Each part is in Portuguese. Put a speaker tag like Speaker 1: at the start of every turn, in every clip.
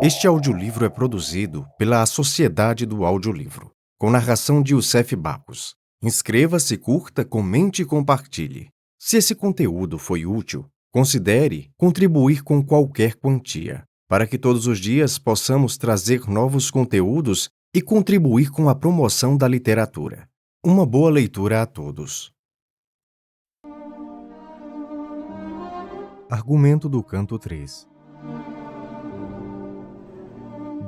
Speaker 1: Este audiolivro é produzido pela Sociedade do Audiolivro, com narração de Youssef Bacos. Inscreva-se, curta, comente e compartilhe. Se esse conteúdo foi útil, considere contribuir com qualquer quantia, para que todos os dias possamos trazer novos conteúdos e contribuir com a promoção da literatura. Uma boa leitura a todos. Argumento do canto 3.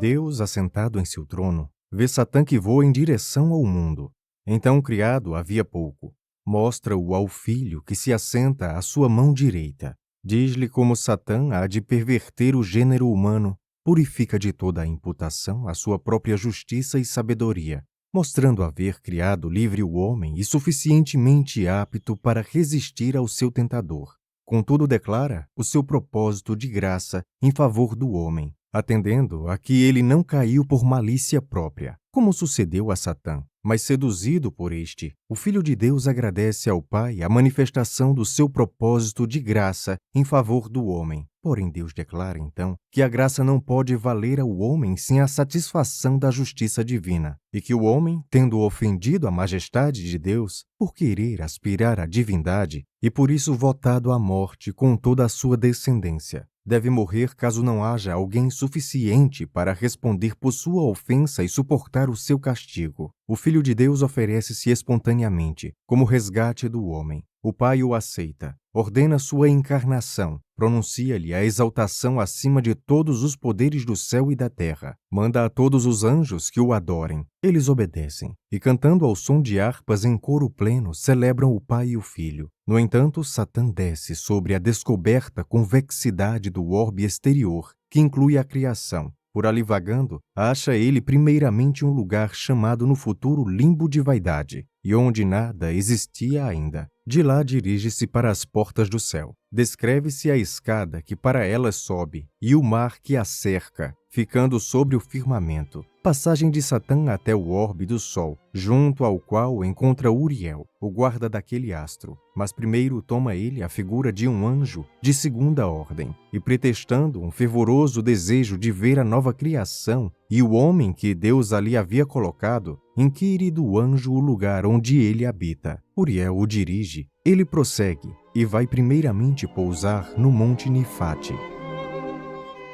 Speaker 1: Deus, assentado em seu trono, vê Satã que voa em direção ao mundo. Então o criado havia pouco. Mostra-o ao filho que se assenta à sua mão direita. Diz-lhe como Satã há de perverter o gênero humano, purifica de toda a imputação a sua própria justiça e sabedoria, mostrando haver criado livre o homem e suficientemente apto para resistir ao seu tentador. Contudo, declara o seu propósito de graça em favor do homem, atendendo a que ele não caiu por malícia própria, como sucedeu a Satã, mas seduzido por este. O Filho de Deus agradece ao Pai a manifestação do seu propósito de graça em favor do homem. Porém, Deus declara, então, que a graça não pode valer ao homem sem a satisfação da justiça divina, e que o homem, tendo ofendido a majestade de Deus, por querer aspirar à divindade, e por isso votado à morte com toda a sua descendência, deve morrer caso não haja alguém suficiente para responder por sua ofensa e suportar o seu castigo. O Filho de Deus oferece-se espontaneamente, como resgate do homem. O Pai o aceita, ordena sua encarnação, pronuncia-lhe a exaltação acima de todos os poderes do céu e da terra. Manda a todos os anjos que o adorem. Eles obedecem, e cantando ao som de harpas em coro pleno, celebram o Pai e o Filho. No entanto, Satã desce sobre a descoberta convexidade do orbe exterior, que inclui a criação. Por ali vagando, acha ele primeiramente um lugar chamado no futuro limbo de vaidade, e onde nada existia ainda. De lá dirige-se para as portas do céu. Descreve-se a escada que para elas sobe, e o mar que a cerca, ficando sobre o firmamento. Passagem de Satã até o orbe do sol, junto ao qual encontra Uriel, o guarda daquele astro. Mas primeiro toma ele a figura de um anjo de segunda ordem, e pretextando um fervoroso desejo de ver a nova criação e o homem que Deus ali havia colocado, inquire do anjo o lugar onde ele habita. Uriel o dirige, ele prossegue e vai primeiramente pousar no monte Nifate.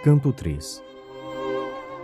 Speaker 1: Canto 3.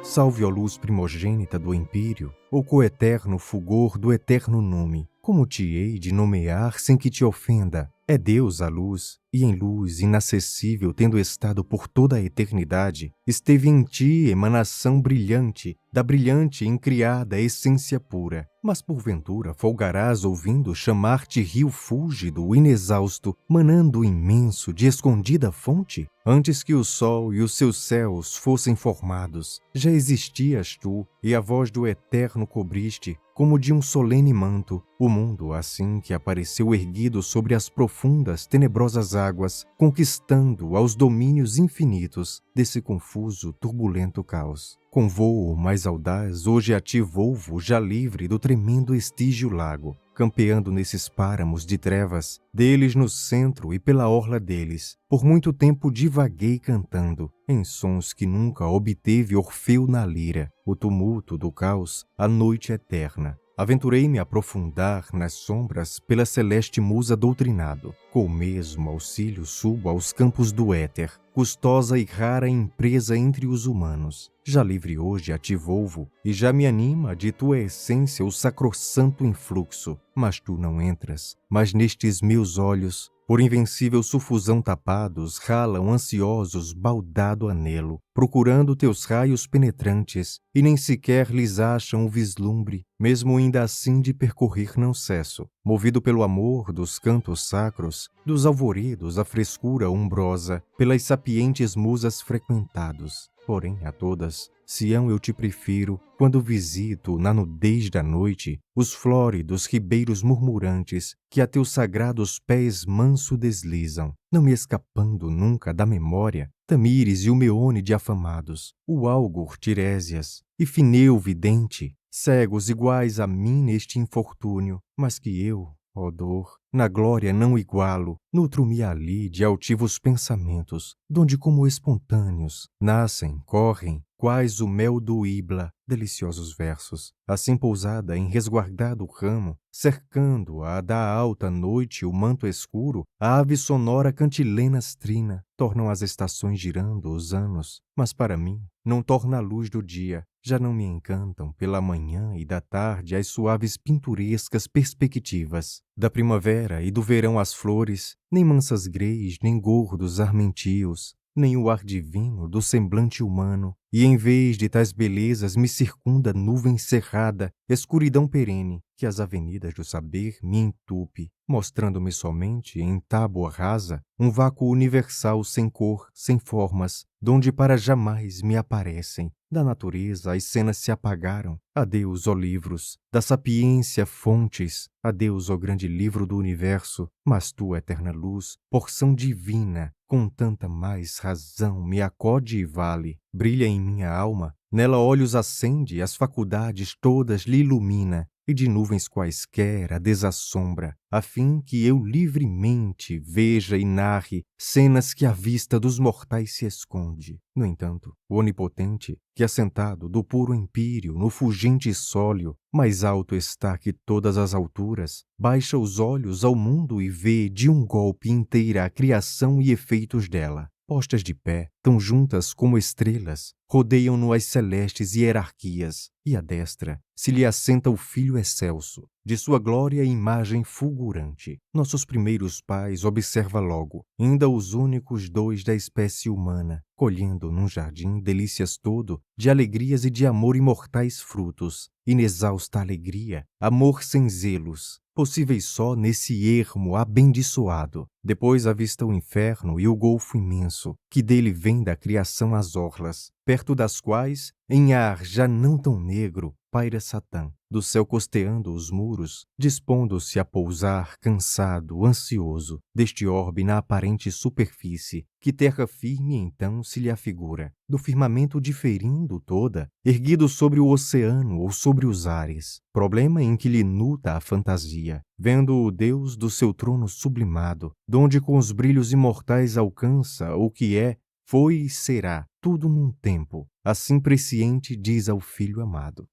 Speaker 1: Salve, ó luz primogênita do empírio, o coeterno fulgor do eterno nome. Como te hei de nomear sem que te ofenda? É Deus a luz, e em luz inacessível, tendo estado por toda a eternidade, esteve em ti emanação brilhante, da brilhante incriada essência pura. Mas porventura folgarás ouvindo chamar-te rio fúlgido, inexausto, manando imenso de escondida fonte? Antes que o sol e os seus céus fossem formados, já existias tu, e a voz do eterno cobriste, como de um solene manto, o mundo assim que apareceu erguido sobre as profundas, tenebrosas águas, conquistando aos domínios infinitos desse confuso, turbulento caos. Com vôo mais audaz, hoje a ti volvo, já livre do tremendo estígio lago, campeando nesses páramos de trevas, deles no centro e pela orla deles. Por muito tempo divaguei cantando, em sons que nunca obteve Orfeu na lira, o tumulto do caos, a noite eterna. Aventurei-me a aprofundar nas sombras pela celeste musa doutrinado. Com o mesmo auxílio subo aos campos do éter, custosa e rara empresa entre os humanos. Já livre hoje a ti volvo, e já me anima de tua essência o sacrossanto influxo. Mas tu não entras, mas nestes meus olhos, por invencível sufusão tapados, ralam ansiosos baldado anelo, procurando teus raios penetrantes, e nem sequer lhes acham o vislumbre, mesmo ainda assim de percorrer não cesso. Movido pelo amor dos cantos sacros, dos alvoredos a frescura umbrosa, pelas sapientes musas frequentados. Porém, a todas, Sião eu te prefiro, quando visito, na nudez da noite, os flóridos ribeiros murmurantes que a teus sagrados pés manso deslizam, não me escapando nunca da memória, Tamires e o Meônide afamados, o Álgor Tirésias e Fineu vidente, cegos iguais a mim neste infortúnio, mas que eu, ó dor, na glória não igualo, nutro-me ali de altivos pensamentos, donde como espontâneos nascem, correm, quais o mel do Ibla, deliciosos versos, assim pousada em resguardado ramo, cercando-a da alta noite o manto escuro, a ave sonora cantilenas trina, tornam as estações girando os anos, mas para mim não torna a luz do dia, já não me encantam pela manhã e da tarde as suaves pinturescas perspectivas da primavera e do verão as flores, nem mansas greis, nem gordos armentios, nem o ar divino do semblante humano, e em vez de tais belezas me circunda nuvem cerrada, escuridão perene, que as avenidas do saber me entupe, mostrando-me somente, em tábua rasa, um vácuo universal sem cor, sem formas, donde para jamais me aparecem. Da natureza as cenas se apagaram. Adeus, ó livros, da sapiência fontes, adeus, ó grande livro do universo, mas tu, eterna luz, porção divina, com tanta mais razão me acode e vale, brilha em minha alma, nela olhos acende, as faculdades todas lhe ilumina, e de nuvens quaisquer a desassombra, a fim que eu livremente veja e narre cenas que à vista dos mortais se esconde. No entanto, o onipotente, que assentado do puro empírio no fulgente sólio, mais alto está que todas as alturas, baixa os olhos ao mundo e vê de um golpe inteira a criação e efeitos dela. Postas de pé, tão juntas como estrelas, rodeiam-no as celestes hierarquias, e à destra se lhe assenta o Filho excelso, de sua glória e imagem fulgurante. Nossos primeiros pais observa logo, ainda os únicos dois da espécie humana, colhendo num jardim delícias todo, de alegrias e de amor imortais frutos, inexausta alegria, amor sem zelos, possíveis só nesse ermo abençoado. Depois avista o inferno e o golfo imenso, que dele vem da criação as orlas, perto das quais, em ar já não tão negro, paira Satã, do céu costeando os muros, dispondo-se a pousar, cansado, ansioso, deste orbe na aparente superfície, que terra firme então se lhe afigura, do firmamento diferindo toda, erguido sobre o oceano ou sobre os ares, problema em que lhe nuta a fantasia, vendo o Deus do seu trono sublimado, donde com os brilhos imortais alcança o que é, foi e será, tudo num tempo, assim presciente diz ao Filho amado.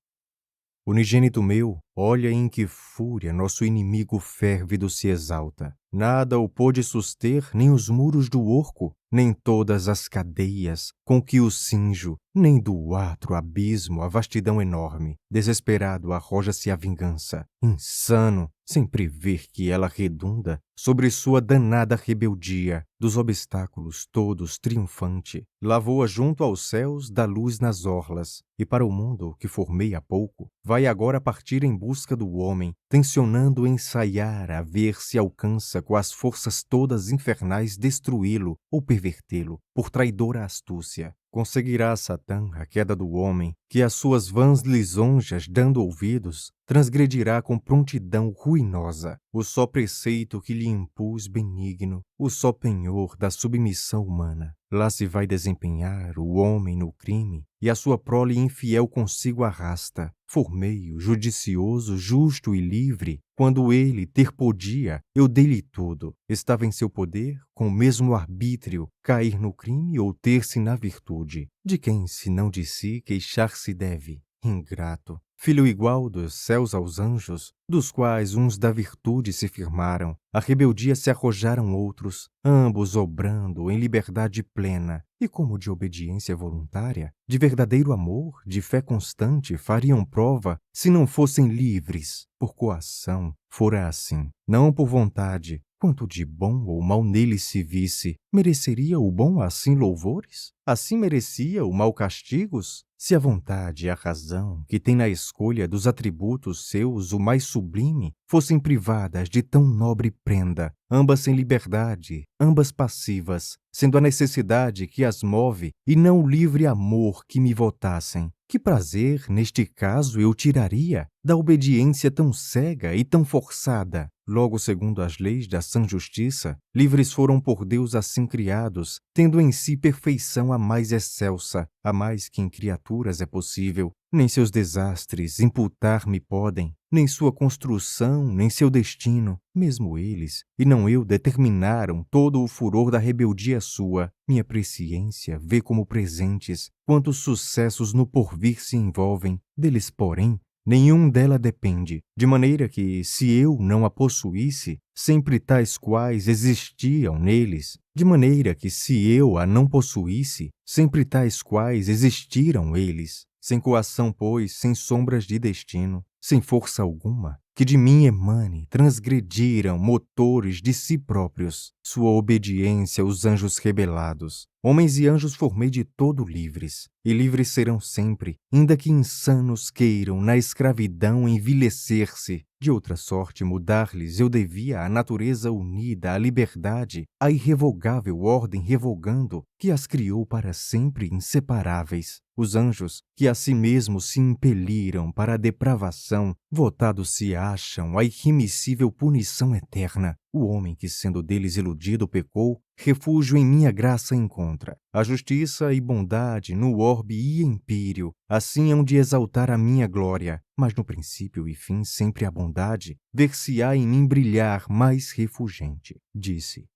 Speaker 1: Unigênito meu, olha em que fúria nosso inimigo férvido se exalta. Nada o pôde suster, nem os muros do orco, nem todas as cadeias com que o cinjo, nem do atro abismo a vastidão enorme. Desesperado arroja-se a vingança, insano, sem prever que ela redunda sobre sua danada rebeldia, dos obstáculos todos triunfante, lavou-a junto aos céus da luz nas orlas, e para o mundo que formei há pouco, vai agora partir em busca do homem, tensionando ensaiar a ver se alcança com as forças todas infernais destruí-lo ou pervertê-lo, por traidora astúcia. Conseguirá Satã a queda do homem, que às suas vãs lisonjas dando ouvidos, transgredirá com prontidão ruinosa o só preceito que lhe impus benigno, o só penhor da submissão humana. Lá se vai desempenhar o homem no crime, e a sua prole infiel consigo arrasta, formeio, judicioso, justo e livre, quando ele ter podia, eu dei-lhe tudo. Estava em seu poder, com o mesmo arbítrio, cair no crime ou ter-se na virtude. De quem, se não de si, queixar-se deve? Ingrato, filho igual dos céus aos anjos, dos quais uns da virtude se firmaram, a rebeldia se arrojaram outros, ambos obrando em liberdade plena, e como de obediência voluntária, de verdadeiro amor, de fé constante, fariam prova, se não fossem livres. Por coação, fora assim, não por vontade, quanto de bom ou mal nele se visse, mereceria o bom assim louvores? Assim merecia o mal castigos? Se a vontade e a razão, que tem na escolha dos atributos seus o mais sublime, fossem privadas de tão nobre prenda, ambas sem liberdade, ambas passivas, sendo a necessidade que as move e não o livre amor que me votassem, que prazer, neste caso, eu tiraria da obediência tão cega e tão forçada? Logo, segundo as leis da sã justiça, livres foram por Deus assim criados, tendo em si perfeição a mais excelsa, a mais que em criaturas é possível, nem seus desastres imputar-me podem, nem sua construção, nem seu destino, mesmo eles, e não eu, determinaram todo o furor da rebeldia sua. Minha presciência vê como presentes quantos sucessos no porvir se envolvem, deles, porém, nenhum dela depende, de maneira que, se eu não a possuísse, sempre tais quais existiam neles, de maneira que, se eu a não possuísse, sempre tais quais existiram eles. Sem coação, pois, sem sombras de destino, sem força alguma, que de mim emane, transgrediram motores de si próprios, sua obediência os anjos rebelados. Homens e anjos formei de todo livres, e livres serão sempre, ainda que insanos queiram na escravidão envilecer-se. De outra sorte, mudar-lhes eu devia a natureza unida à liberdade, a irrevogável ordem revogando, que as criou para sempre inseparáveis. Os anjos, que a si mesmos se impeliram para a depravação, votados se acham à irremissível punição eterna. O homem que, sendo deles iludido, pecou, refúgio em minha graça encontra. A justiça e bondade no orbe e empírio, assim hão de exaltar a minha glória. Mas no princípio e fim sempre a bondade, ver-se-á em mim brilhar mais refulgente. Disse: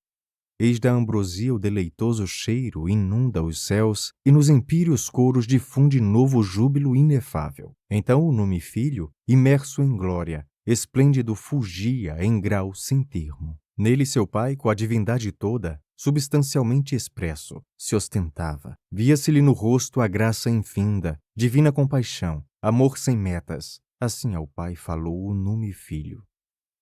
Speaker 1: eis da ambrosia o deleitoso cheiro inunda os céus, e nos empíreos coros difunde novo júbilo inefável. Então o nome filho, imerso em glória, esplêndido fugia em grau sem termo. Nele seu pai, com a divindade toda, substancialmente expresso, se ostentava. Via-se-lhe no rosto a graça infinda, divina compaixão, amor sem metas. Assim ao pai falou o nome filho.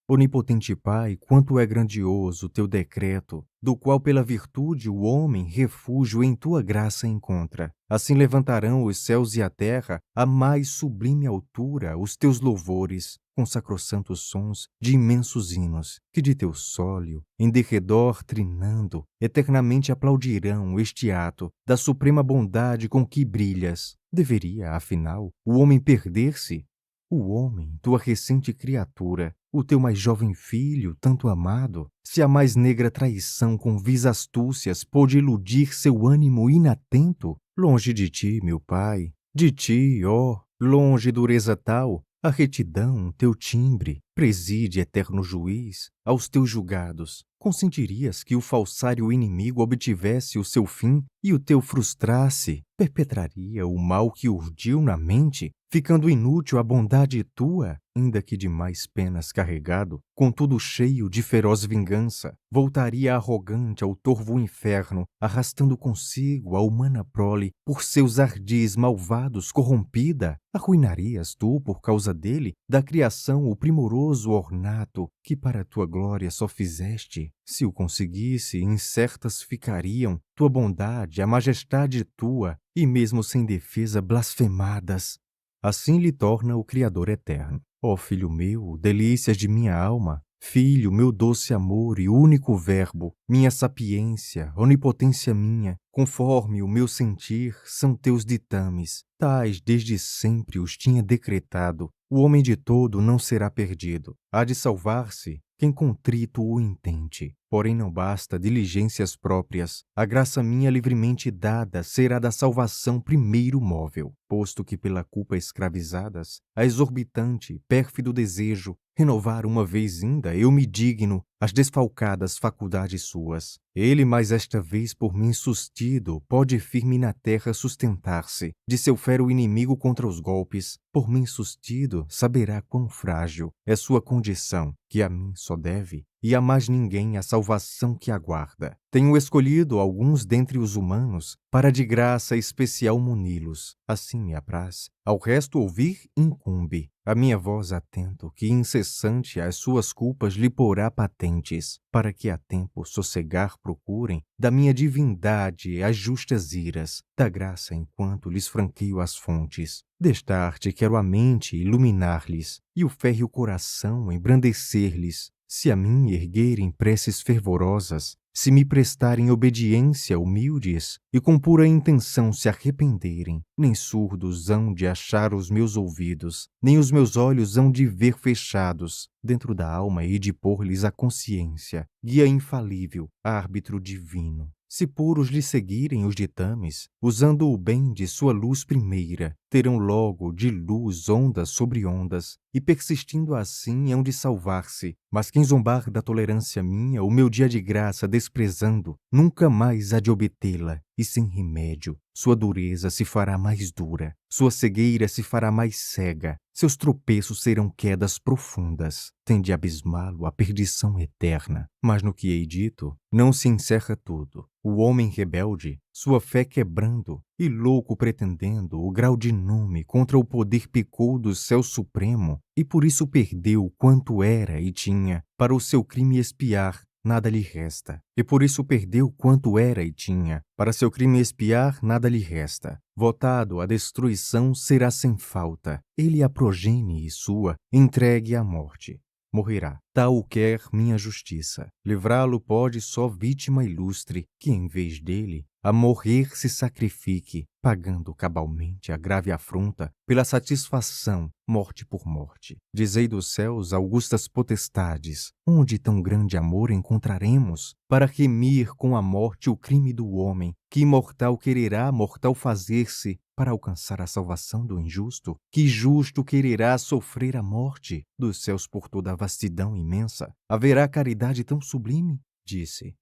Speaker 1: Onipotente Pai, quanto é grandioso teu decreto, do qual pela virtude o homem refúgio em tua graça encontra. Assim levantarão os céus e a terra a mais sublime altura os teus louvores, com sacrossantos sons de imensos hinos, que de teu sólio, em derredor trinando, eternamente aplaudirão este ato da suprema bondade com que brilhas. Deveria, afinal, o homem perder-se? O homem, tua recente criatura, o teu mais jovem filho, tanto amado, se a mais negra traição com vis astúcias pôde iludir seu ânimo inatento, longe de ti, meu pai, de ti, ó, longe dureza tal, a retidão, teu timbre, preside, eterno juiz, aos teus julgados. Consentirias que o falsário inimigo obtivesse o seu fim e o teu frustrasse? Perpetraria o mal que urdiu na mente, ficando inútil a bondade tua, ainda que de mais penas carregado, contudo cheio de feroz vingança, voltaria arrogante ao torvo inferno, arrastando consigo a humana prole, por seus ardis malvados corrompida? Arruinarias tu, por causa dele, da criação o primoroso ornato, que para tua glória só fizeste? Se o conseguisse, incertas ficariam tua bondade, a majestade tua, e mesmo sem defesa blasfemadas. Assim lhe torna o Criador eterno. Ó filho meu, delícias de minha alma, filho, meu doce amor e único verbo, minha sapiência, onipotência minha, conforme o meu sentir, são teus ditames. Tais desde sempre os tinha decretado. O homem de todo não será perdido. Há de salvar-se quem contrito o intente. Porém não basta diligências próprias. A graça minha livremente dada será da salvação primeiro móvel, posto que pela culpa escravizadas, a exorbitante, pérfido desejo, renovar uma vez ainda eu me digno as desfalcadas faculdades suas. Ele, mais esta vez por mim sustido, pode firme na terra sustentar-se, de seu fero inimigo contra os golpes. Por mim sustido, saberá quão frágil é sua condição, que a mim só deve, e a mais ninguém a salvação que aguarda. Tenho escolhido alguns dentre os humanos, para de graça especial muni-los. Assim me apraz. Ao resto ouvir incumbe. A minha voz atento, que incessante as suas culpas lhe porá patentes, para que a tempo sossegar procurem, da minha divindade as justas iras, da graça enquanto lhes franqueio as fontes. Destarte quero a mente iluminar-lhes, e o férreo coração embrandecer-lhes. Se a mim erguerem preces fervorosas, se me prestarem obediência humildes e com pura intenção se arrependerem, nem surdos hão de achar os meus ouvidos, nem os meus olhos hão de ver fechados. Dentro da alma hei de pôr-lhes a consciência, guia infalível, árbitro divino. Se puros lhe seguirem os ditames, usando o bem de sua luz primeira, terão logo de luz ondas sobre ondas, e persistindo assim hão de salvar-se. Mas quem zombar da tolerância minha, o meu dia de graça desprezando, nunca mais há de obtê-la, e sem remédio, sua dureza se fará mais dura, sua cegueira se fará mais cega, seus tropeços serão quedas profundas, tem de abismá-lo a perdição eterna. Mas no que hei dito, não se encerra tudo. O homem rebelde, sua fé quebrando, e louco pretendendo o grau de nome contra o poder picou do céu supremo, e por isso perdeu quanto era e tinha, para o seu crime expiar, nada lhe resta. E por isso perdeu quanto era e tinha, para seu crime expiar, nada lhe resta. Votado à destruição será sem falta, ele a progenie sua, entregue à morte. Morrerá. Tal o quer minha justiça. Livrá-lo pode só vítima ilustre, que em vez dele, a morrer se sacrifique, pagando cabalmente a grave afronta pela satisfação, morte por morte. Dizei dos céus, augustas potestades, onde tão grande amor encontraremos, para remir com a morte o crime do homem, que imortal quererá mortal fazer-se, para alcançar a salvação do injusto? Que justo quererá sofrer a morte? Dos céus por toda a vastidão imensa, haverá caridade tão sublime? Disse.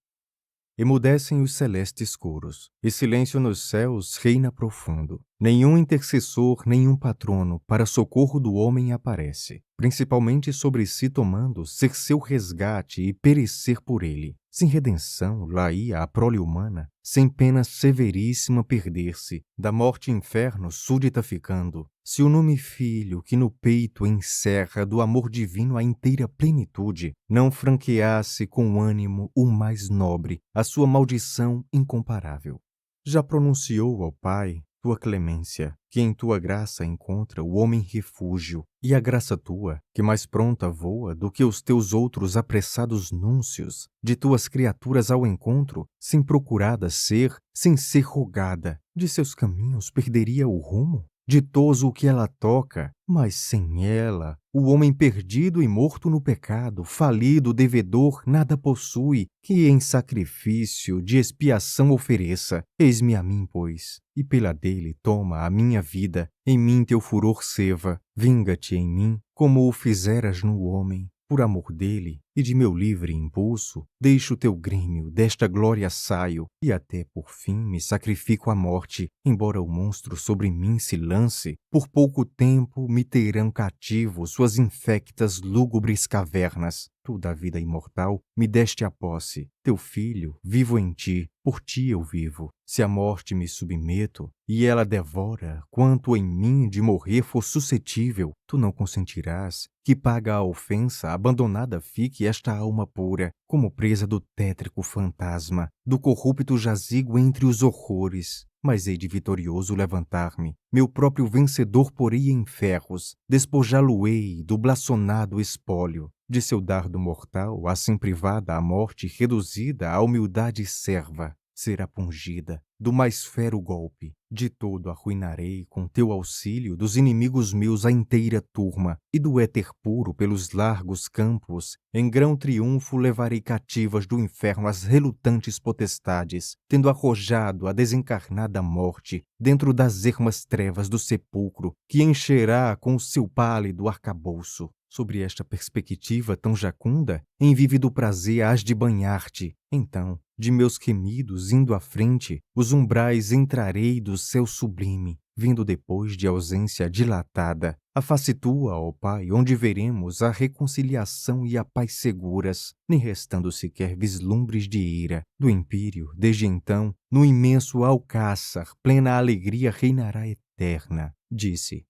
Speaker 1: Emudecem os celestes coros, e silêncio nos céus reina profundo. Nenhum intercessor, nenhum patrono para socorro do homem aparece, principalmente sobre si tomando ser seu resgate e perecer por ele. Sem redenção, lá ia a prole humana, sem pena severíssima perder-se, da morte inferno súdita ficando, se o nome filho que no peito encerra do amor divino a inteira plenitude, não franqueasse com ânimo o mais nobre a sua maldição incomparável. Já pronunciou ao Pai tua clemência, que em tua graça encontra o homem refúgio, e a graça tua, que mais pronta voa do que os teus outros apressados núncios, de tuas criaturas ao encontro, sem procurada ser, sem ser rogada, de seus caminhos perderia o rumo? Ditoso o que ela toca, mas sem ela, o homem perdido e morto no pecado, falido, devedor, nada possui, que em sacrifício de expiação ofereça. Eis-me a mim, pois, e pela dele toma a minha vida, em mim teu furor ceva, vinga-te em mim, como o fizeras no homem. Por amor dele e de meu livre impulso, deixo teu grêmio, desta glória saio, e até por fim me sacrifico à morte, embora o monstro sobre mim se lance, por pouco tempo me terão cativo suas infectas lúgubres cavernas. Tu da vida imortal me deste a posse, teu filho, vivo em ti, por ti eu vivo. Se a morte me submeto, e ela devora quanto em mim de morrer for suscetível, tu não consentirás que paga a ofensa abandonada fique esta alma pura, como presa do tétrico fantasma, do corrupto jazigo entre os horrores. Mas hei de vitorioso levantar-me, meu próprio vencedor porei em ferros, despojá-lo-ei do blasonado espólio, de seu dardo mortal, assim privada a morte, reduzida à humildade serva, será pungida do mais fero golpe. De todo arruinarei com teu auxílio dos inimigos meus a inteira turma, e do éter puro pelos largos campos, em grão triunfo levarei cativas do inferno as relutantes potestades, tendo arrojado a desencarnada morte dentro das ermas trevas do sepulcro, que encherá com o seu pálido arcabouço. Sobre esta perspectiva tão jacunda, em vívido prazer hás de banhar-te. Então, de meus remidos indo à frente, os umbrais entrarei do céu sublime, vindo depois de ausência dilatada, a face tua, ó Pai, onde veremos a reconciliação e a paz seguras, nem restando sequer vislumbres de ira. Do império, desde então, no imenso alcáçar, plena alegria reinará eterna, disse.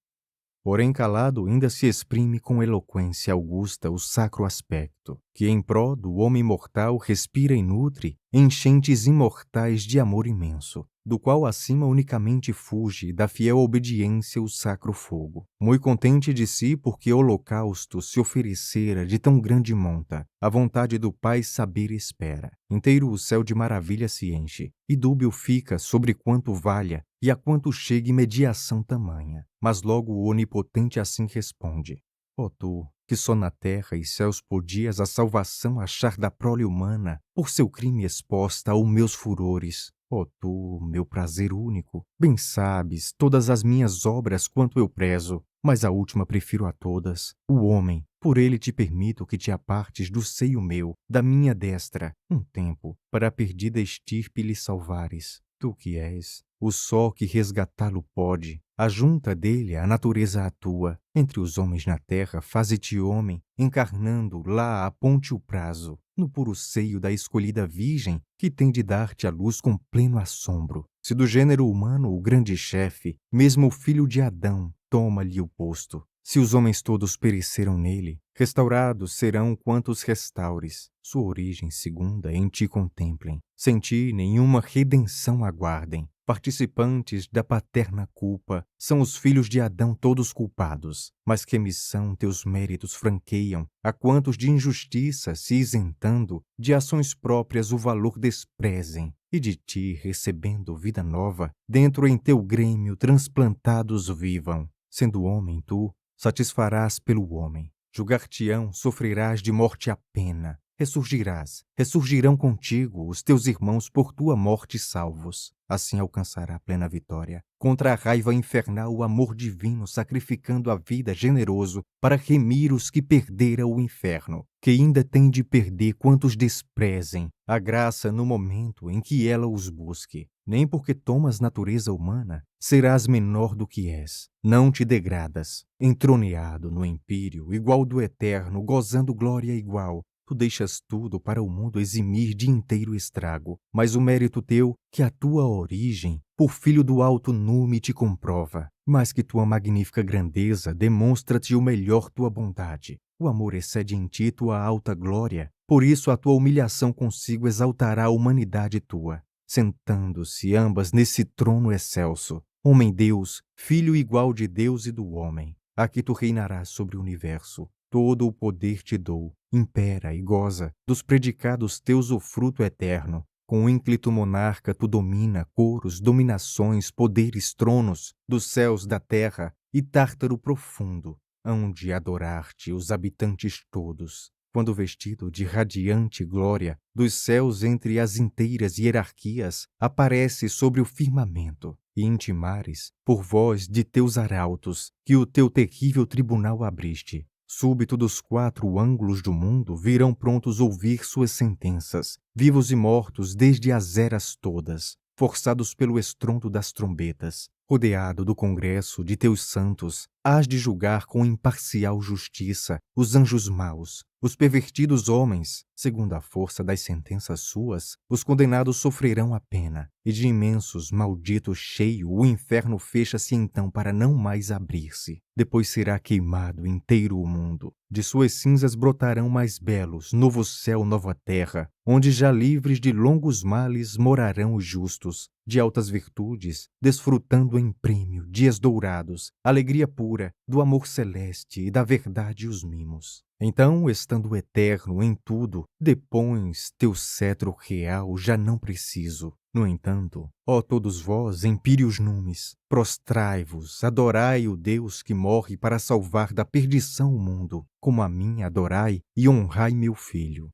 Speaker 1: Porém calado ainda se exprime com eloquência augusta o sacro aspecto, que em pró do homem mortal respira e nutre enchentes imortais de amor imenso, do qual acima unicamente fuge da fiel obediência o sacro fogo. Muito contente de si porque holocausto se oferecera de tão grande monta, a vontade do Pai saber espera. Inteiro o céu de maravilha se enche, e dúbio fica sobre quanto valha e a quanto chegue mediação tamanha. Mas logo o onipotente assim responde: ó tu, que só na terra e céus podias a salvação achar da prole humana, por seu crime exposta aos meus furores, Ó tu, meu prazer único, bem sabes todas as minhas obras quanto eu prezo, mas a última prefiro a todas, o homem. Por ele te permito que te apartes do seio meu, da minha destra, um tempo, para a perdida estirpe lhe salvares. Tu que és, o só que resgatá-lo pode, ajunta dele a natureza atua. Entre os homens na terra faze-te homem, encarnando lá aponte o prazo, no puro seio da escolhida virgem, que tem de dar-te a luz com pleno assombro. Se do gênero humano o grande chefe, mesmo o filho de Adão, toma-lhe o posto. Se os homens todos pereceram nele, restaurados serão quantos restaures. Sua origem segunda em ti contemplem. Sem ti nenhuma redenção aguardem. Participantes da paterna culpa, são os filhos de Adão todos culpados. Mas que missão teus méritos franqueiam, a quantos de injustiça se isentando, de ações próprias o valor desprezem, e de ti recebendo vida nova, dentro em teu grêmio transplantados vivam. Sendo homem tu, satisfarás pelo homem. Julgar-te-ão, sofrerás de morte a pena. Ressurgirás, ressurgirão contigo os teus irmãos por tua morte salvos. Assim alcançará plena vitória. Contra a raiva infernal o amor divino sacrificando a vida generoso para remir os que perderam o inferno, que ainda tem de perder quantos desprezem a graça no momento em que ela os busque. Nem porque tomas natureza humana, serás menor do que és. Não te degradas, entroneado no empírio, igual do eterno, gozando glória igual. Tu deixas tudo para o mundo eximir de inteiro estrago, mas o mérito teu, que a tua origem, por filho do alto nume te comprova, mais que tua magnífica grandeza, demonstra-te o melhor tua bondade. O amor excede em ti tua alta glória, por isso a tua humilhação consigo exaltará a humanidade tua, sentando-se ambas nesse trono excelso. Homem-Deus, filho igual de Deus e do homem, aqui tu reinarás sobre o universo. Todo o poder te dou, impera e goza, dos predicados teus o fruto eterno. Com o ínclito monarca tu domina coros, dominações, poderes, tronos, dos céus, da terra e tártaro profundo, hão de adorar-te os habitantes todos. Quando vestido de radiante glória, dos céus entre as inteiras hierarquias, aparece sobre o firmamento, e intimares, por voz de teus arautos, que o teu terrível tribunal abriste. Súbito dos quatro ângulos do mundo virão prontos ouvir suas sentenças, vivos e mortos desde as eras todas, forçados pelo estrondo das trombetas. Rodeado do congresso de teus santos, hás de julgar com imparcial justiça os anjos maus, os pervertidos homens. Segundo a força das sentenças suas, os condenados sofrerão a pena, e de imensos malditos cheio o inferno fecha-se então para não mais abrir-se. Depois será queimado inteiro o mundo. De suas cinzas brotarão mais belos, novo céu, nova terra, onde já livres de longos males morarão os justos, de altas virtudes, desfrutando em prêmio dias dourados, alegria pura, do amor celeste e da verdade os mimos. Então, estando eterno em tudo, depões teu cetro real já não preciso. No entanto, ó todos vós, empíreos numes, prostrai-vos, adorai o Deus que morre para salvar da perdição o mundo, como a mim adorai e honrai meu filho.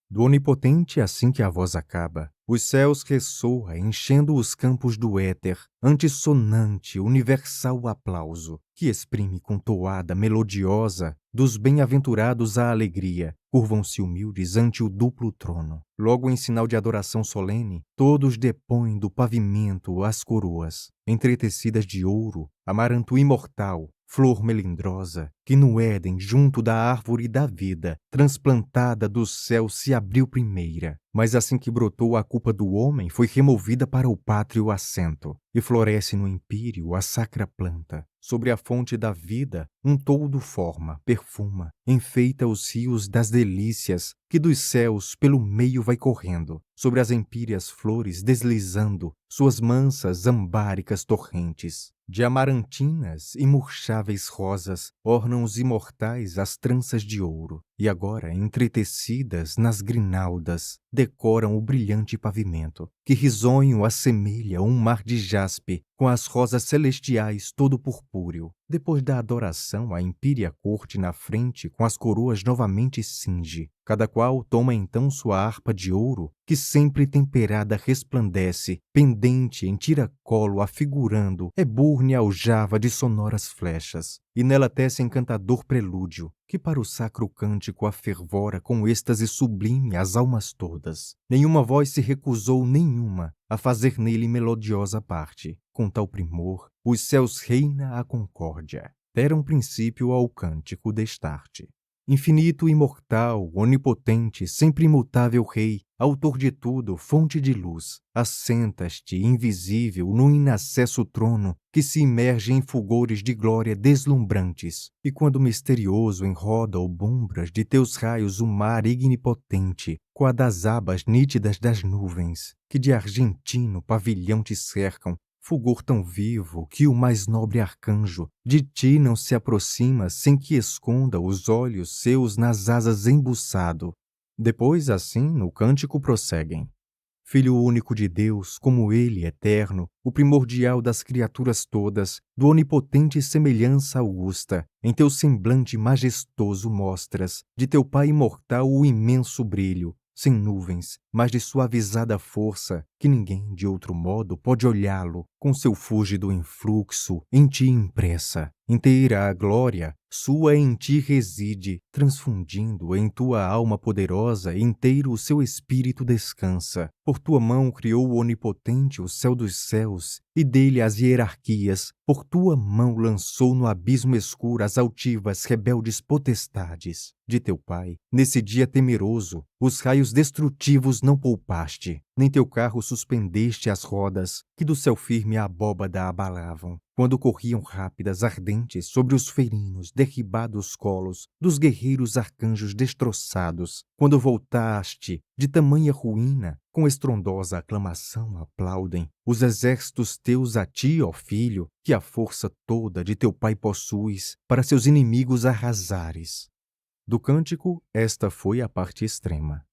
Speaker 1: Do Onipotente, assim que a voz acaba, os céus ressoa, enchendo os campos do éter, antissonante, universal aplauso, que exprime com toada melodiosa dos bem-aventurados a alegria, curvam-se humildes ante o duplo trono. Logo em sinal de adoração solene, todos depõem do pavimento as coroas, entretecidas de ouro, amaranto imortal, flor melindrosa, que no Éden, junto da árvore da vida, transplantada do céu, se abriu primeira. Mas assim que brotou a culpa do homem, foi removida para o pátrio assento, e floresce no empírio a sacra planta. Sobre a fonte da vida, um toldo forma, perfuma, enfeita os rios das delícias, que dos céus pelo meio vai correndo, sobre as empíreas flores deslizando, suas mansas ambáricas torrentes. De amarantinas e murcháveis rosas ornam os imortais as tranças de ouro, e agora, entretecidas nas grinaldas, decoram o brilhante pavimento, que risonho assemelha um mar de jaspe, com as rosas celestiais todo purpúreo. Depois da adoração, a impíria corte na frente com as coroas novamente cinge. Cada qual toma então sua harpa de ouro, que sempre temperada resplandece, pendente em tiracolo afigurando, eburne aljava de sonoras flechas, e nela tece encantador prelúdio, que para o sacro cântico afervora com êxtase sublime as almas todas. Nenhuma voz se recusou, nenhuma, a fazer nele melodiosa parte. Com tal primor, os céus reina a concórdia. Deram princípio ao cântico destarte. Infinito, imortal, onipotente, sempre imutável Rei, autor de tudo, fonte de luz, assentas-te, invisível, no inacesso trono, que se imerge em fulgores de glória deslumbrantes, e quando misterioso enroda obumbras de teus raios o mar ignipotente, coa das abas nítidas das nuvens, que de argentino pavilhão te cercam, fulgor tão vivo que o mais nobre arcanjo de ti não se aproxima sem que esconda os olhos seus nas asas embuçado. Depois, assim, no cântico prosseguem. Filho único de Deus, como ele, eterno, o primordial das criaturas todas, do onipotente semelhança augusta, em teu semblante majestoso mostras, de teu Pai imortal o imenso brilho, sem nuvens, mas de suavizada força, que ninguém de outro modo pode olhá-lo, com seu fúlgido influxo, em ti impressa. Inteira a glória, sua em ti reside, transfundindo em tua alma poderosa, inteiro o seu espírito descansa. Por tua mão criou o onipotente o céu dos céus, e dele as hierarquias, por tua mão lançou no abismo escuro as altivas, rebeldes potestades. De teu Pai, nesse dia temeroso, os raios destrutivos não poupaste, nem teu carro suspendeste as rodas, que do céu firme a abóbada abalavam, quando corriam rápidas, ardentes, sobre os ferinos, derribados colos, dos guerreiros arcanjos destroçados, quando voltaste, de tamanha ruína, com estrondosa aclamação aplaudem os exércitos teus a ti, ó Filho, que a força toda de teu Pai possuis, para seus inimigos arrasares. Do cântico, esta foi a parte extrema.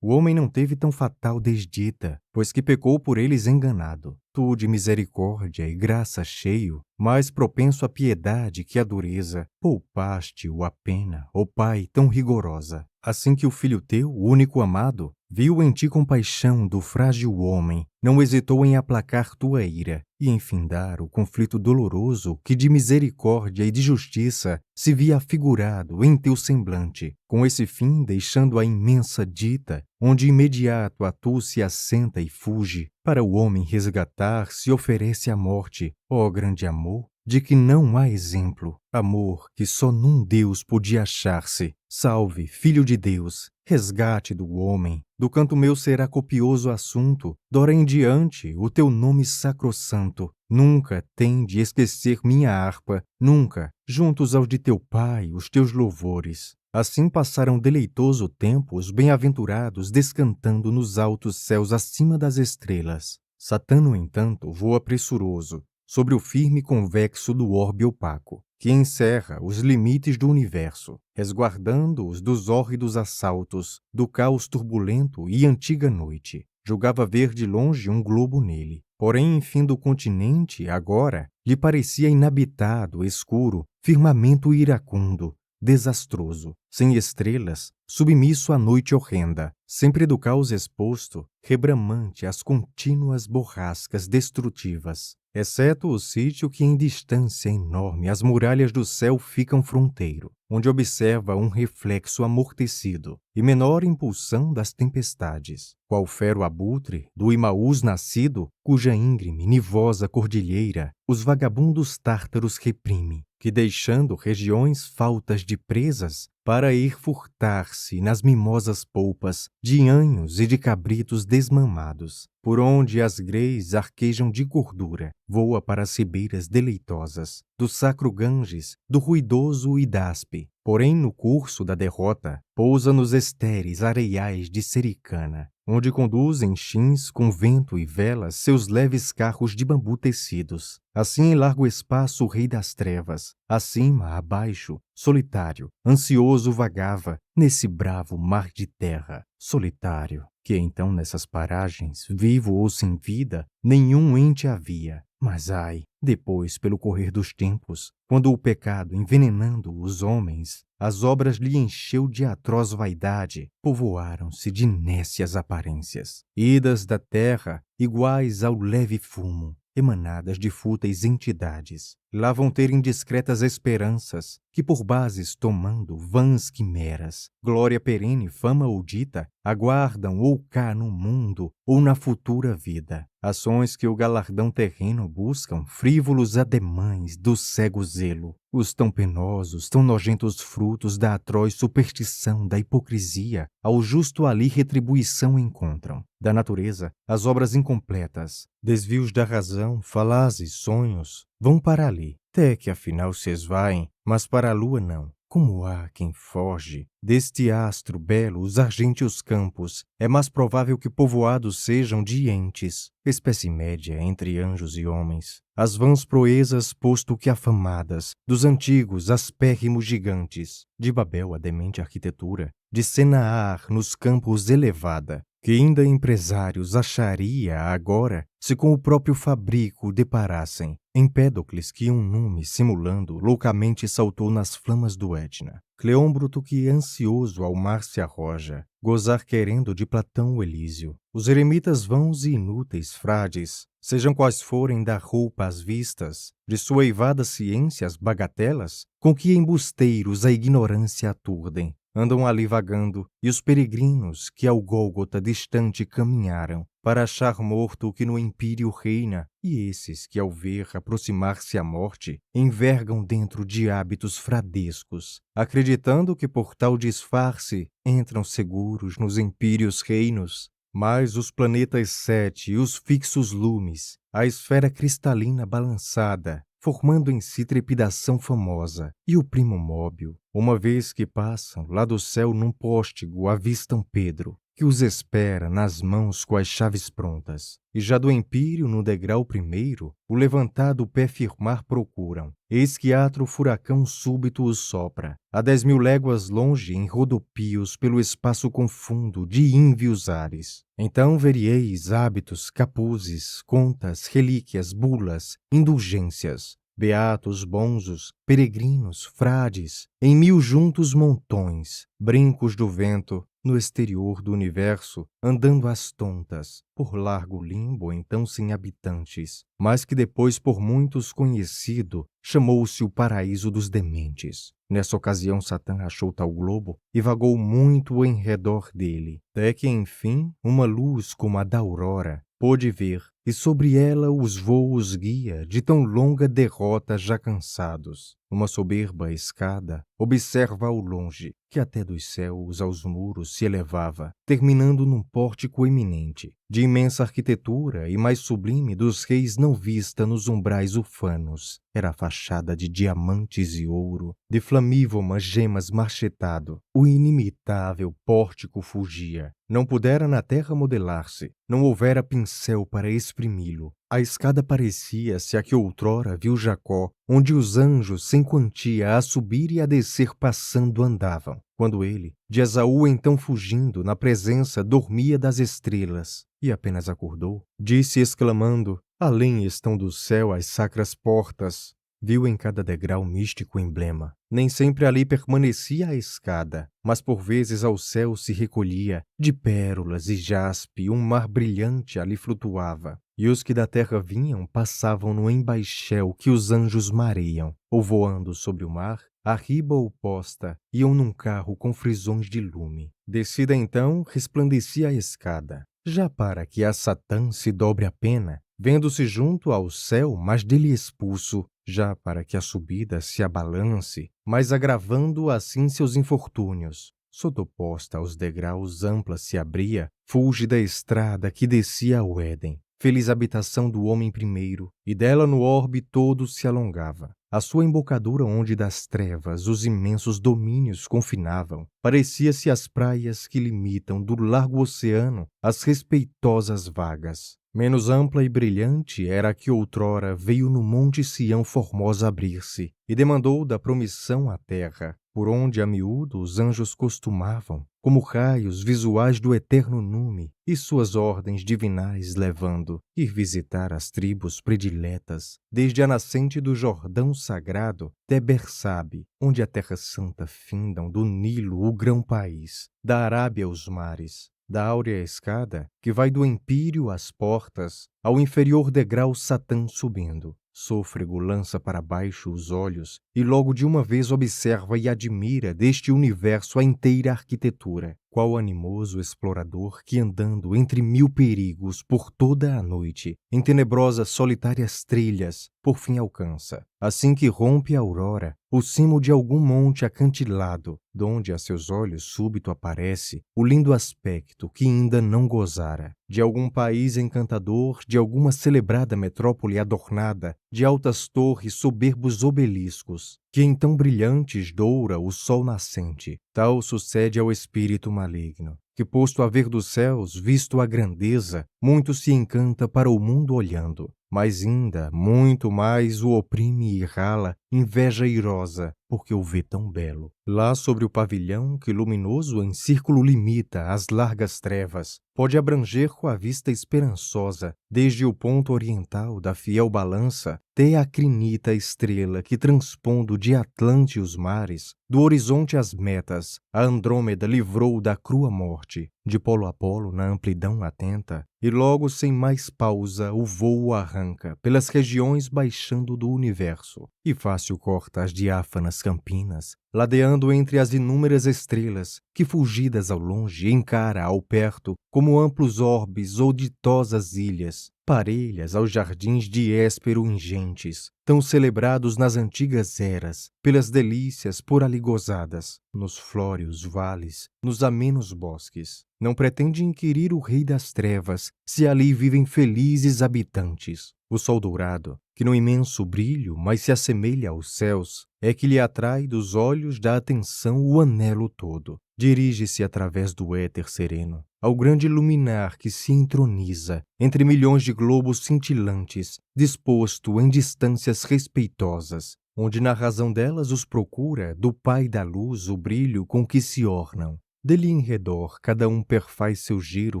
Speaker 1: O homem não teve tão fatal desdita, pois que pecou por eles enganado. Tu, de misericórdia e graça cheio, mais propenso à piedade que à dureza, poupaste-o a pena, ó Pai, tão rigorosa. Assim que o filho teu, o único amado, viu em ti compaixão do frágil homem, não hesitou em aplacar tua ira e em findar o conflito doloroso que de misericórdia e de justiça se via afigurado em teu semblante, com esse fim deixando a imensa dita, onde imediato a tu se assenta e fuge, para o homem resgatar se oferece a morte, ó grande amor, de que não há exemplo, amor que só num Deus podia achar-se. Salve, Filho de Deus, resgate do homem, do canto meu será copioso assunto, dora em diante o teu nome sacrossanto. Nunca tem de esquecer minha harpa, nunca, juntos aos de teu Pai, os teus louvores. Assim passaram deleitoso tempo os bem-aventurados descantando nos altos céus acima das estrelas. Satã, no entanto, voa pressuroso, sobre o firme convexo do orbe opaco, que encerra os limites do universo, resguardando-os dos hórridos assaltos, do caos turbulento e antiga noite. Julgava ver de longe um globo nele. Porém, em fim do continente, agora, lhe parecia inabitado, escuro, firmamento iracundo, desastroso, sem estrelas, submisso à noite horrenda, sempre do caos exposto, rebramante às contínuas borrascas destrutivas. Exceto o sítio que em distância enorme as muralhas do céu ficam fronteiro, onde observa um reflexo amortecido e menor impulsão das tempestades, qual fero abutre do Imaús nascido, cuja íngreme, nivosa cordilheira os vagabundos tártaros reprime, que deixando regiões faltas de presas, para ir furtar-se nas mimosas polpas de anhos e de cabritos desmamados, por onde as greis arquejam de gordura, voa para as ribeiras deleitosas, do sacro Ganges, do ruidoso Idaspe, Porém, no curso da derrota, pousa nos estéreis areiais de Sericana, onde conduzem chins com vento e velas seus leves carros de bambu tecidos. Assim, em largo espaço, o rei das trevas, acima, abaixo, solitário, ansioso vagava nesse bravo mar de terra, solitário, que então nessas paragens, vivo ou sem vida, nenhum ente havia. Mas ai, depois, pelo correr dos tempos, quando o pecado, envenenando os homens, as obras lhe encheu de atroz vaidade, povoaram-se de nécias aparências, idas da terra, iguais ao leve fumo, emanadas de fúteis entidades. Lá vão ter indiscretas esperanças, que por bases tomando vãs quimeras, glória perene, fama ou dita, aguardam ou cá no mundo ou na futura vida. Ações que o galardão terreno buscam, frívolos ademães do cego zelo. Os tão penosos, tão nojentos frutos da atroz superstição, da hipocrisia, ao justo ali retribuição encontram. Da natureza, as obras incompletas, desvios da razão, falazes, sonhos, vão para ali, até que afinal se esvaem, mas para a lua não. Como há quem foge deste astro belo, os argênteos campos, é mais provável que povoados sejam de entes, espécie média entre anjos e homens. As vãs proezas, posto que afamadas, dos antigos aspérrimos gigantes, de Babel a demente arquitetura, de Senaar nos campos elevada, que ainda empresários acharia agora se com o próprio fabrico deparassem. Empédocles, que um nume simulando, loucamente saltou nas flamas do Etna. Cleómbroto, que ansioso ao mar se arroja, gozar querendo de Platão o Elísio. Os eremitas vãos e inúteis frades, sejam quais forem da roupa as vistas, de sua eivada ciência as bagatelas, com que embusteiros a ignorância aturdem, andam ali vagando, e os peregrinos que ao Gólgota distante caminharam, para achar morto o que no empírio reina, e esses que ao ver aproximar-se a morte, envergam dentro de hábitos fradescos, acreditando que por tal disfarce entram seguros nos empíreos reinos. Mas os planetas 7 e os fixos lumes, a esfera cristalina balançada, formando em si trepidação famosa, e o primo móbil, uma vez que passam lá do céu num póstigo, avistam Pedro, que os espera nas mãos com as chaves prontas, e já do empírio no degrau primeiro, o levantado pé firmar procuram. Eis que atro furacão súbito os sopra, a 10.000 léguas longe em rodopios pelo espaço confundo de ínvios ares. Então verieis hábitos, capuzes, contas, relíquias, bulas, indulgências, beatos, bonzos, peregrinos, frades, em 1000 juntos montões, brincos do vento, no exterior do universo, andando às tontas, por largo limbo então sem habitantes, mas que depois por muitos conhecido, chamou-se o paraíso dos dementes. Nessa ocasião Satã achou tal globo e vagou muito em redor dele, até que enfim uma luz como a da aurora pôde ver, e sobre ela os voos guia de tão longa derrota já cansados. Uma soberba escada observa ao longe, que até dos céus aos muros se elevava, terminando num pórtico eminente, de imensa arquitetura e mais sublime dos reis não vista nos umbrais ufanos. Era a fachada de diamantes e ouro, de flamívomas gemas marchetado. O inimitável pórtico fugia. Não pudera na terra modelar-se, não houvera pincel para exprimi-lo. A escada parecia-se a que outrora viu Jacó, onde os anjos sem quantia a subir e a descer passando andavam, quando ele, de Esaú então fugindo, na presença dormia das estrelas, e apenas acordou, disse exclamando, além estão do céu as sacras portas. Viu em cada degrau místico emblema. Nem sempre ali permanecia a escada, mas por vezes ao céu se recolhia, de pérolas e jaspe, um mar brilhante ali flutuava. E os que da terra vinham passavam no embaixel que os anjos mareiam, ou voando sobre o mar, a riba ou posta, iam num carro com frisões de lume. Descida então, resplandecia a escada, já para que a Satã se dobre a pena, vendo-se junto ao céu, mas dele expulso, já para que a subida se abalance, mas agravando assim seus infortúnios. Sotoposta aos degraus ampla se abria, fúlgida estrada que descia ao Éden. feliz habitação do homem primeiro, e dela no orbe todo se alongava. A sua embocadura onde das trevas os imensos domínios confinavam, parecia-se às praias que limitam do largo oceano as respeitosas vagas. Menos ampla e brilhante era a que outrora veio no monte Sião formosa abrir-se, e demandou da promissão à terra, por onde a miúdo os anjos costumavam, como raios visuais do eterno nume, e suas ordens divinais levando, ir visitar as tribos prediletas, desde a nascente do Jordão sagrado, até Bersabe, onde a terra santa findam do Nilo o grão-país, da Arábia os mares, da áurea escada, que vai do empírio às portas, ao inferior degrau Satã subindo. Sôfrego lança para baixo os olhos e logo de uma vez observa e admira deste universo a inteira arquitetura, qual animoso explorador que andando entre mil perigos por toda a noite, em tenebrosas solitárias trilhas, por fim alcança, assim que rompe a aurora, o cimo de algum monte acantilado, donde a seus olhos súbito aparece o lindo aspecto que ainda não gozara, de algum país encantador, de alguma celebrada metrópole adornada, de altas torres, soberbos obeliscos, que em tão brilhantes doura o sol nascente. Tal sucede ao espírito maligno, que posto a ver dos céus, visto a grandeza, muito se encanta para o mundo olhando, mas ainda muito mais o oprime e rala inveja irosa, porque o vê tão belo. Lá sobre o pavilhão que luminoso em círculo limita as largas trevas, pode abranger com a vista esperançosa, desde o ponto oriental da fiel balança, até a crinita estrela que transpondo de Atlante os mares, do horizonte às metas, a Andrômeda livrou da crua morte, de polo a polo na amplidão atenta, e logo sem mais pausa o vôo arranca, pelas regiões baixando do universo, e fácil corta as diáfanas campinas, ladeando entre as inúmeras estrelas, que fugidas ao longe encara ao perto, como amplos orbes ou ditosas ilhas, parelhas aos jardins de Héspero ingentes, tão celebrados nas antigas eras, pelas delícias por ali gozadas, nos flóreos vales, nos amenos bosques. Não pretende inquirir o rei das trevas, se ali vivem felizes habitantes. O sol dourado, que no imenso brilho mais se assemelha aos céus, é que lhe atrai dos olhos da atenção o anelo todo. Dirige-se através do éter sereno ao grande luminar que se entroniza entre milhões de globos cintilantes, disposto em distâncias respeitosas, onde na razão delas os procura do Pai da luz o brilho com que se ornam. Dele em redor cada um perfaz seu giro,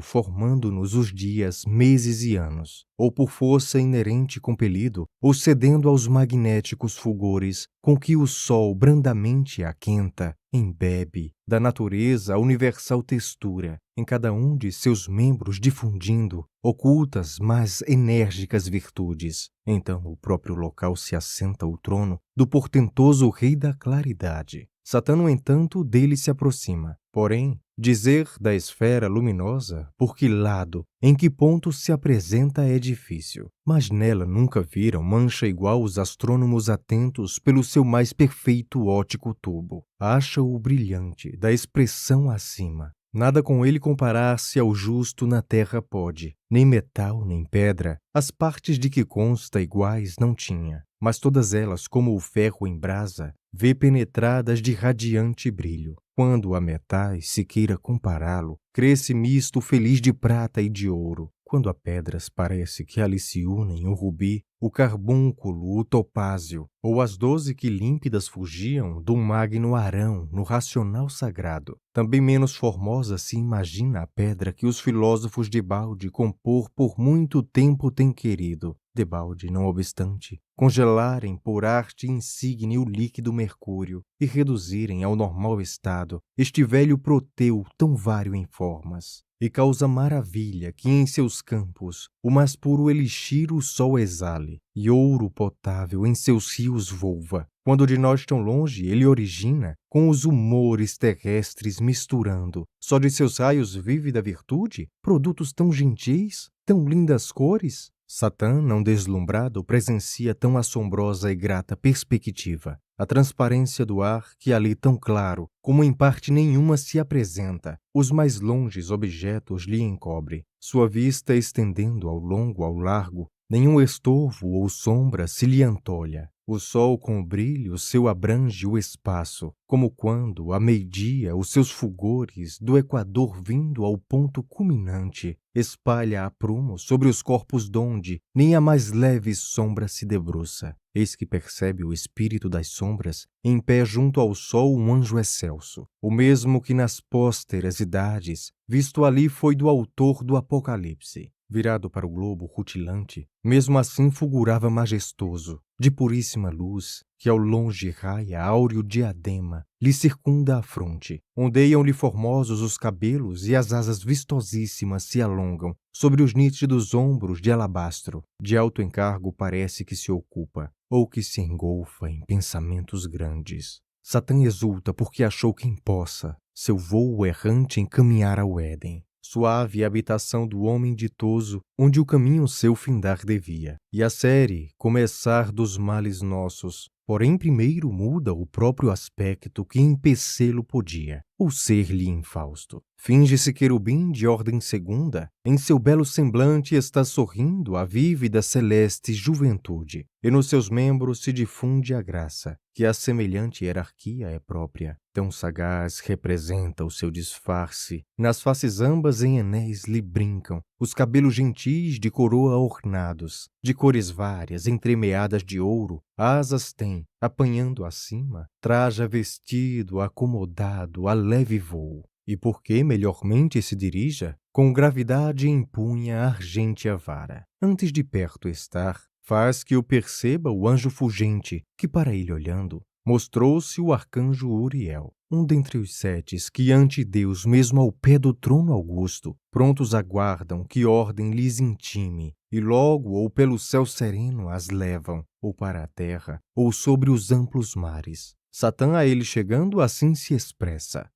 Speaker 1: formando-nos os dias, meses e anos, ou por força inerente compelido, ou cedendo aos magnéticos fulgores com que o sol brandamente aquenta, embebe da natureza a universal textura, em cada um de seus membros difundindo ocultas, mas enérgicas virtudes. Então o próprio local se assenta o trono do portentoso Rei da Claridade. Satã, no entanto, dele se aproxima. Porém, dizer da esfera luminosa, por que lado, em que ponto se apresenta é difícil. Mas nela nunca viram mancha igual os astrônomos atentos pelo seu mais perfeito ótico tubo. Acha-o brilhante, da expressão acima. Nada com ele comparar-se ao justo na terra pode, nem metal, nem pedra, as partes de que consta iguais não tinha, mas todas elas, como o ferro em brasa, vê penetradas de radiante brilho. Quando a metais se queira compará-lo, cresce misto feliz de prata e de ouro. Quando a pedras parece que ali se unem o rubi, o carbúnculo, o topázio, ou as 12 que límpidas fugiam do magno Arão no racional sagrado. Também menos formosa se imagina a pedra que os filósofos de balde compor por muito tempo têm querido. De balde, não obstante, congelarem por arte insígne o líquido mercúrio e reduzirem ao normal estado este velho proteu tão vário em formas. E causa maravilha que em seus campos o mais puro elixir o sol exale, e ouro potável em seus rios volva, quando de nós tão longe ele origina, com os humores terrestres misturando, só de seus raios vive da virtude, produtos tão gentis, tão lindas cores. Satã, não deslumbrado, presencia tão assombrosa e grata perspectiva. A transparência do ar, que ali tão claro, como em parte nenhuma se apresenta, os mais longes objetos lhe encobre. Sua vista estendendo ao longo, ao largo, nenhum estorvo ou sombra se lhe antolha. O sol com o brilho seu abrange o espaço, como quando, a meio-dia, os seus fulgores, do equador vindo ao ponto culminante, espalha aprumo sobre os corpos donde nem a mais leve sombra se debruça. Eis que percebe o espírito das sombras, em pé junto ao sol um anjo excelso, o mesmo que nas pósteras idades, visto ali foi do autor do Apocalipse. Virado para o globo rutilante, mesmo assim fulgurava majestoso, de puríssima luz, que ao longe raia áureo diadema, lhe circunda a fronte. Ondeiam-lhe formosos os cabelos e as asas vistosíssimas se alongam sobre os nítidos ombros de alabastro. De alto encargo parece que se ocupa, ou que se engolfa em pensamentos grandes. Satã exulta porque achou quem possa seu vôo errante encaminhar ao Éden. Suave habitação do homem ditoso, onde o caminho seu findar devia, e a série começar dos males nossos, porém primeiro muda o próprio aspecto que empecê-lo podia, ou ser-lhe infausto. Finge-se querubim de ordem segunda, em seu belo semblante está sorrindo a vívida celeste juventude, e nos seus membros se difunde a graça, que a semelhante hierarquia é própria. Tão sagaz representa o seu disfarce, nas faces ambas em anéis lhe brincam, os cabelos gentis de coroa ornados, de cores várias, entremeadas de ouro, asas tem, apanhando acima, traja vestido, acomodado, a leve vôo. E porque melhormente se dirija, com gravidade empunha a argêntea vara. Antes de perto estar, faz que o perceba o anjo fulgente, que para ele olhando, mostrou-se o arcanjo Uriel, um dentre os setes que ante Deus mesmo ao pé do trono augusto, prontos aguardam que ordem lhes intime, e logo ou pelo céu sereno as levam, ou para a terra, ou sobre os amplos mares. Satã a ele chegando assim se expressa: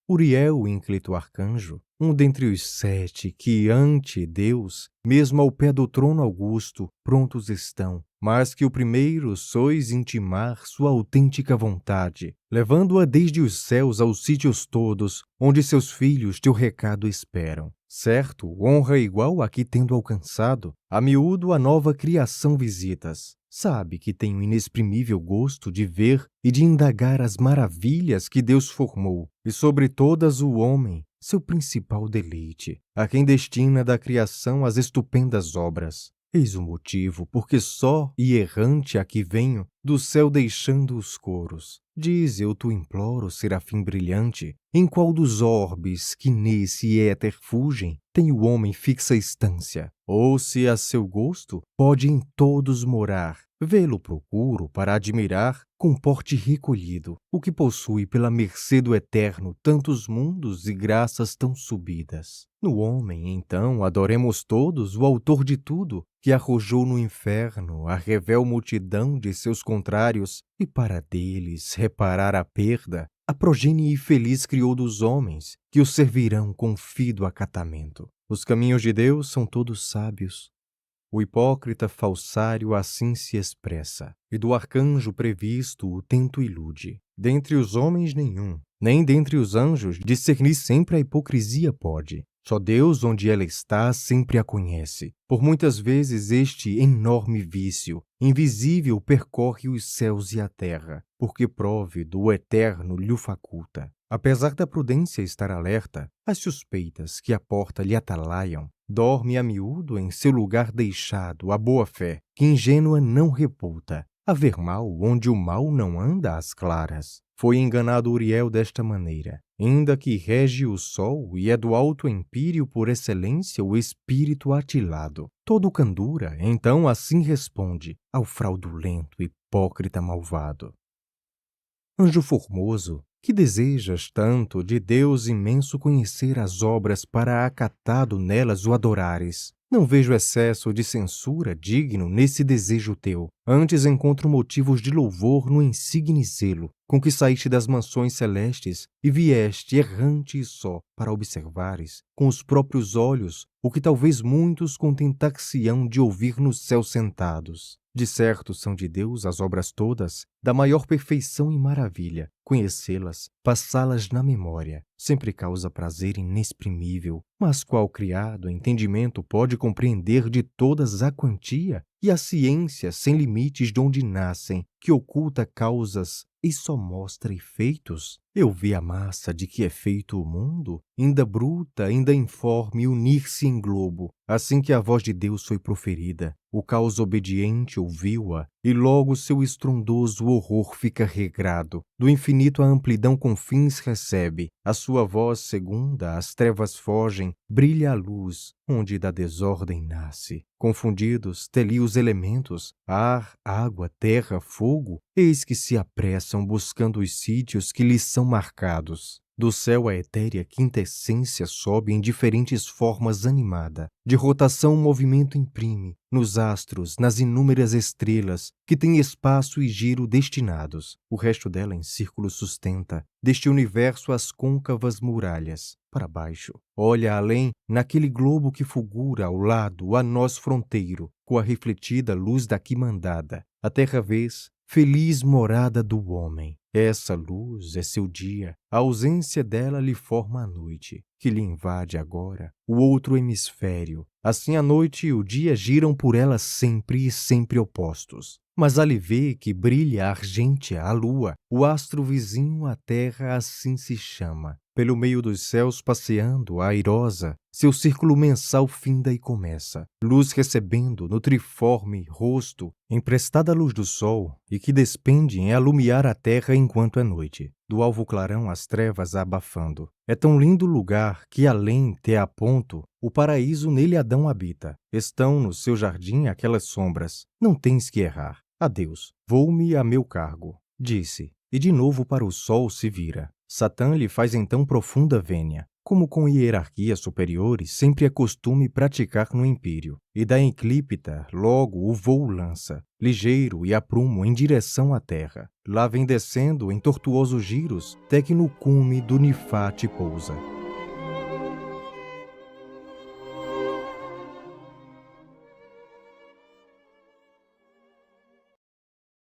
Speaker 1: Uriel, o ínclito arcanjo, um dentre os sete que ante Deus, mesmo ao pé do trono augusto, prontos estão, mas que o primeiro sois intimar sua autêntica vontade, levando-a desde os céus aos sítios todos, onde seus filhos teu recado esperam. Certo, honra igual a que tendo alcançado, a miúdo a nova criação visitas. Sabe que tem um inexprimível gosto de ver e de indagar as maravilhas que Deus formou, e sobre todas o homem, seu principal deleite, a quem destina da criação as estupendas obras. Eis o motivo porque só e errante aqui venho, do céu deixando os coros. Diz, eu tu imploro, serafim brilhante, em qual dos orbes que nesse éter fugem, tem o homem fixa estância? Ou se a seu gosto pode em todos morar, vê-lo procuro para admirar com porte recolhido, o que possui pela mercê do eterno tantos mundos e graças tão subidas. No homem, então, adoremos todos o autor de tudo, que arrojou no inferno a revel multidão de seus contrários, e para deles reparar a perda, a progenie feliz criou dos homens, que o servirão com fido acatamento. Os caminhos de Deus são todos sábios. O hipócrita falsário assim se expressa, e do arcanjo previsto o tento ilude. Dentre os homens nenhum, nem dentre os anjos, discernir sempre a hipocrisia pode. Só Deus, onde ela está, sempre a conhece. Por muitas vezes este enorme vício, invisível, percorre os céus e a terra, porque próvido o eterno lhe o faculta. Apesar da prudência estar alerta, as suspeitas que à porta lhe atalaiam, dorme a miúdo em seu lugar deixado a boa-fé, que ingênua não repulta. Haver mal onde o mal não anda às claras. Foi enganado Uriel desta maneira, ainda que rege o sol e é do alto empírio por excelência o espírito atilado. Todo candura, então, assim responde ao fraudulento hipócrita malvado. Anjo formoso, que desejas tanto de Deus imenso conhecer as obras para acatado nelas o adorares, Não vejo excesso de censura digno nesse desejo teu. Antes encontro motivos de louvor no insigne zelo com que saíste das mansões celestes e vieste errante e só para observares com os próprios olhos o que talvez muitos contentar-se-ão de ouvir no céu sentados. De certo são de Deus as obras todas, da maior perfeição e maravilha. Conhecê-las, passá-las na memória, sempre causa prazer inexprimível. Mas qual criado entendimento pode compreender de todas a quantia? E a ciência, sem limites de onde nascem, que oculta causas e só mostra efeitos? Eu vi a massa de que é feito o mundo, ainda bruta, ainda informe, unir-se em globo. Assim que a voz de Deus foi proferida, o caos obediente ouviu-a, e logo seu estrondoso horror fica regrado. Do infinito a amplidão confins recebe, a sua voz segunda, as trevas fogem, brilha a luz, onde da desordem nasce. Confundidos, teli os elementos, ar, água, terra, fogo, eis que se apressam buscando os sítios que lhes são marcados. Do céu a etérea quintessência sobe em diferentes formas animada. De rotação o movimento imprime, nos astros, nas inúmeras estrelas, que têm espaço e giro destinados. O resto dela em círculo sustenta, deste universo as côncavas muralhas. Para baixo, olha além, naquele globo que fulgura ao lado, a nós fronteiro, com a refletida luz daqui mandada. A terra vês, feliz morada do homem. Essa luz é seu dia, a ausência dela lhe forma a noite, que lhe invade agora o outro hemisfério. Assim a noite e o dia giram por ela sempre e sempre opostos. Mas ali vê que brilha argêntea a lua, o astro vizinho à terra assim se chama. Pelo meio dos céus passeando, airosa, seu círculo mensal finda e começa, luz recebendo no triforme rosto, emprestada luz do sol, e que despende em alumiar a terra enquanto é noite, do alvo clarão as trevas abafando. É tão lindo o lugar que além te aponto, o paraíso nele Adão habita. Estão no seu jardim aquelas sombras, não tens que errar. Adeus, vou-me a meu cargo, disse, e de novo para o sol se vira. Satã lhe faz então profunda vênia, como com hierarquias superiores sempre é costume praticar no império, e da enclípita logo o voo lança, ligeiro e aprumo em direção à terra. Lá vem descendo em tortuosos giros, até que no cume do Nifate pousa.